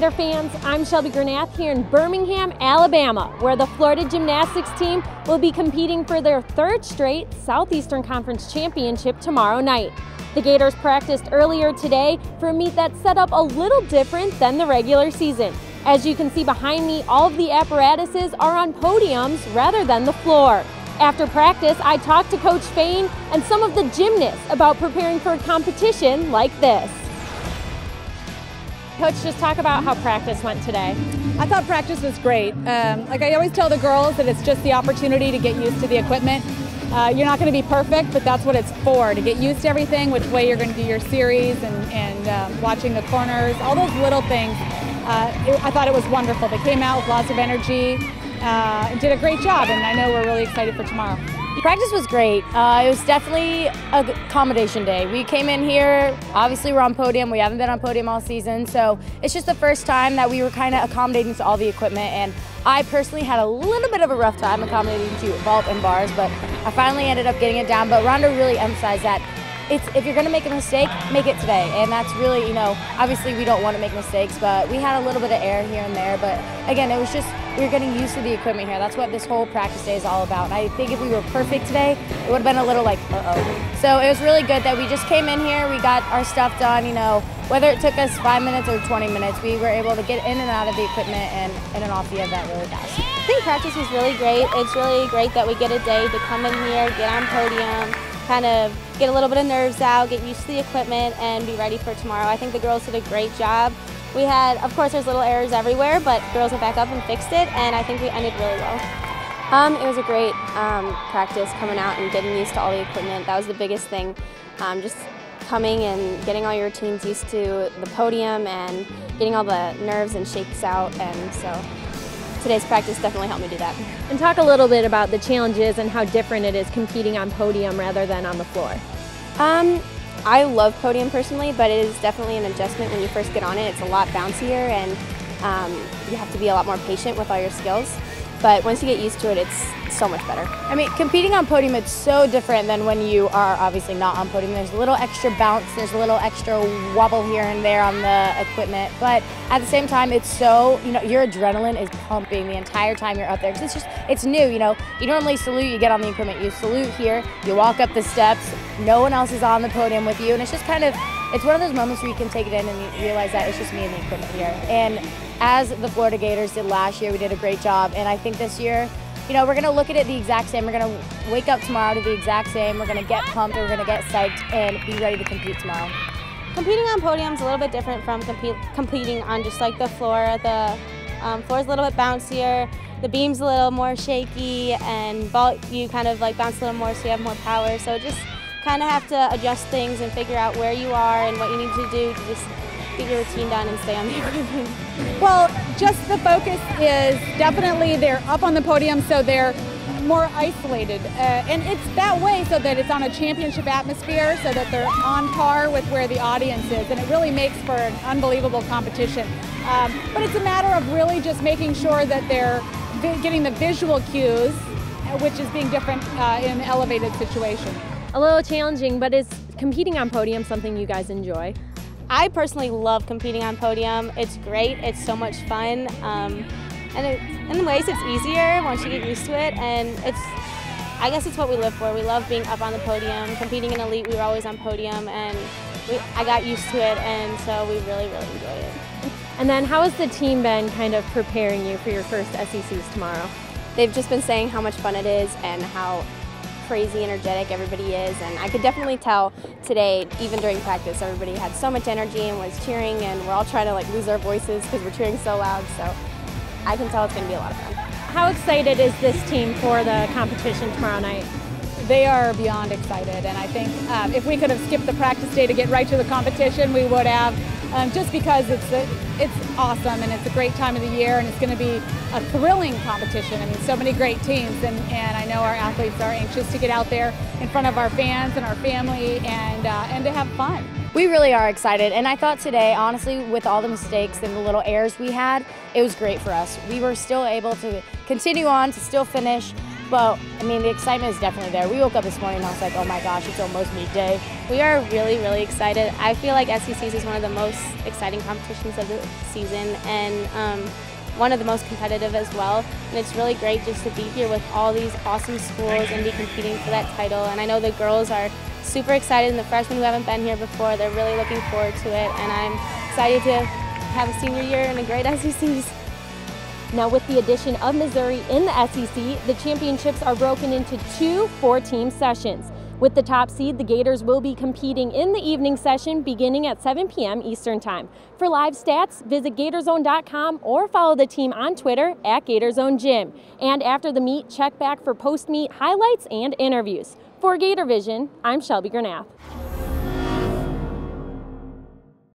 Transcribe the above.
Gator fans, I'm Shelby Granath here in Birmingham, Alabama, where the Florida Gymnastics team will be competing for their third straight Southeastern Conference Championship tomorrow night. The Gators practiced earlier today for a meet that's set up a little different than the regular season. As you can see behind me, all of the apparatuses are on podiums rather than the floor. After practice, I talked to Coach Faehn and some of the gymnasts about preparing for a competition like this. Coach, just talk about how practice went today. I thought practice was great. Like I always tell the girls that it's just the opportunity to get used to the equipment. You're not going to be perfect, but that's what it's for, to get used to everything, which way you're going to do your series and watching the corners, all those little things. I thought it was wonderful. They came out with lots of energy and did a great job, and I know we're really excited for tomorrow. Practice was great. It was definitely a accommodation day. We came in here, obviously we're on podium. We haven't been on podium all season, so it's just the first time that we were kind of accommodating to all the equipment, and I personally had a little bit of a rough time accommodating to vault and bars, but I finally ended up getting it down. But Rhonda really emphasized that if you're going to make a mistake, make it today. And that's really, obviously we don't want to make mistakes, but we had a little bit of error here and there. But again, it was just, we were getting used to the equipment here. That's what this whole practice day is all about. And I think if we were perfect today, it would have been a little like, uh-oh. So it was really good that we just came in here, we got our stuff done, whether it took us 5 minutes or 20 minutes, we were able to get in and out of the equipment and in and off the event really fast. I think practice was really great. It's really great that we get a day to come in here, get on podium, kind of get a little bit of nerves out, get used to the equipment, and be ready for tomorrow. I think the girls did a great job. We had, of course, there's little errors everywhere, but girls went back up and fixed it, and I think we ended really well. It was a great practice, coming out and getting used to all the equipment. That was the biggest thing, just coming and getting all your routines used to the podium and getting all the nerves and shakes out, and so today's practice definitely helped me do that. And talk a little bit about the challenges and how different it is competing on podium rather than on the floor. I love podium personally, but it is definitely an adjustment when you first get on it. It's a lot bouncier, and you have to be a lot more patient with all your skills. But once you get used to it, it's so much better. I mean, competing on podium, it's so different than when you are obviously not on podium. There's a little extra bounce, there's a little extra wobble here and there on the equipment, but at the same time, it's so, your adrenaline is pumping the entire time you're up there, because it's new, you normally salute, you get on the equipment, you salute here, you walk up the steps, no one else is on the podium with you, and it's just kind of, it's one of those moments where you can take it in and you realize that it's just me and the equipment here. And as the Florida Gators did last year, we did a great job, and I think this year, we're going to look at it the exact same. We're going to wake up tomorrow to the exact same. We're going to get pumped, we're going to get psyched, and be ready to compete tomorrow. Competing on podium is a little bit different from competing on just like the floor. The floor is a little bit bouncier, the beam's a little more shaky, and vault you kind of like bounce a little more so you have more power. So just kind of have to adjust things and figure out where you are and what you need to do to just get your routine done and stay on the equipment. Well, just the focus is definitely they're up on the podium, so they're more isolated. And it's that way so that it's on a championship atmosphere, so that they're on par with where the audience is. And it really makes for an unbelievable competition. But it's a matter of really just making sure that they're getting the visual cues, which is being different in an elevated situation. A little challenging, but is competing on podium something you guys enjoy? I personally love competing on podium. It's great, it's so much fun, and in ways it's easier once you get used to it, and I guess it's what we live for. We love being up on the podium. Competing in elite, we were always on podium, and I got used to it, and so we really, really enjoyed it. And then how has the team been kind of preparing you for your first SECs tomorrow? They've just been saying how much fun it is and how crazy energetic everybody is, and I could definitely tell today, even during practice, everybody had so much energy and was cheering, and we're all trying to lose our voices because we're cheering so loud, so I can tell it's going to be a lot of fun. How excited is this team for the competition tomorrow night? They are beyond excited, and I think if we could have skipped the practice day to get right to the competition, we would have, just because it's awesome and it's a great time of the year, and it's going to be a thrilling competition. I mean, so many great teams, and I know our athletes are anxious to get out there in front of our fans and our family and to have fun. We really are excited, and I thought today, honestly, with all the mistakes and the little errors we had, it was great for us. We were still able to continue on, to still finish, But, I mean, the excitement is definitely there. We woke up this morning and I was like, oh my gosh, it's almost meet day. We are really, really excited. I feel like SECs is one of the most exciting competitions of the season and one of the most competitive as well. And it's really great just to be here with all these awesome schools and be competing for that title. And I know the girls are super excited, and the freshmen who haven't been here before, they're really looking forward to it. And I'm excited to have a senior year and a great SECs. Now, with the addition of Missouri in the SEC, the championships are broken into 2 4-team sessions. With the top seed, the Gators will be competing in the evening session beginning at 7 p.m. Eastern Time. For live stats, visit GatorZone.com or follow the team on Twitter at GatorZoneGym. And after the meet, check back for post-meet highlights and interviews. For GatorVision, I'm Shelby Granath.